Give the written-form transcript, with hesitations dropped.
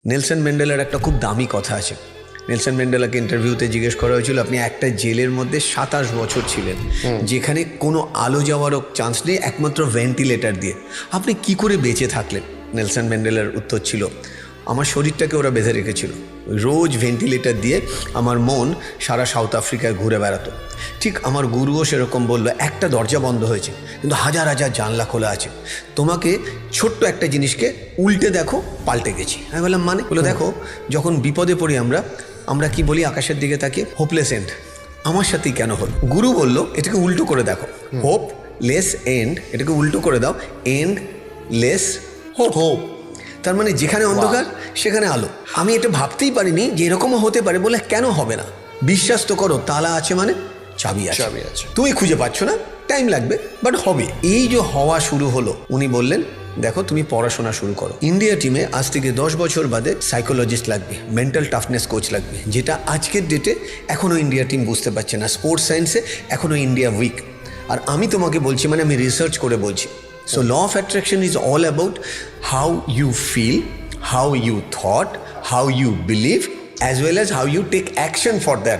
Nelson ম্যান্ডেলার একটা খুব দামি কথা আছে। নেলসন ম্যান্ডেলাকে ইন্টারভিউতে জিজ্ঞেস করা হয়েছিল, আপনি একটা জেলের মধ্যে 27 বছর ছিলেন, যেখানে কোনো আলো যাওয়ারও চান্স নেই, একমাত্র ভেন্টিলেটর দিয়ে, আপনি কি করে বেঁচে থাকলেন? নেলসন ম্যান্ডেলার উত্তর ছিল, আমার শরীরটাকে ওরা বেঁধে রেখেছিল, রোজ ভেন্টিলেটর দিয়ে আমার মন সারা সাউথ আফ্রিকায় ঘুরে বেড়াতো। ঠিক আমার গুরুও সেরকম বললো, একটা দরজা বন্ধ হয়েছে কিন্তু হাজার হাজার জানলা খোলা আছে, তোমাকে ছোট্ট একটা জিনিসকে উল্টে দেখো, পাল্টে গেছি। আমি বললাম মানে? বলে দেখো, যখন বিপদে পড়ি আমরা কি বলি আকাশের দিকে তাকিয়ে? Hopeless end. আমার সাথেই কেন হলো? গুরু বলল, এটাকে উল্টো করে দেখো, হোপ লেস এন্ড, এটাকে উল্টো করে দাও, এন্ড লেস হোপ। হোপ তার মানে যেখানে অন্ধকার সেখানে আলো। আমি এটা ভাবতেই পারিনি যে এরকমও হতে পারে। বলে কেন হবে না? বিশ্বাস তো করো, তালা আছে মানে চাবি আছে। তুমি খুঁজে পাচ্ছ না, টাইম লাগবে, বাট হবে। এই যে হওয়া শুরু হলো, উনি বললেন দেখো তুমি পড়াশোনা শুরু করো। ইন্ডিয়া টিমে আজ থেকে 10 বছর বাদে সাইকোলজিস্ট লাগবে, মেন্টাল টাফনেস কোচ লাগবে, যেটা আজকের ডেটে এখনও ইন্ডিয়া টিম বুঝতে পারছে না। স্পোর্টস সায়েন্সে এখনও ইন্ডিয়া উইক। আর আমি তোমাকে বলছি, মানে আমি রিসার্চ করে বলছি। So law of attraction is all about how you feel, how you thought, how you believe, as well as how you take action for that.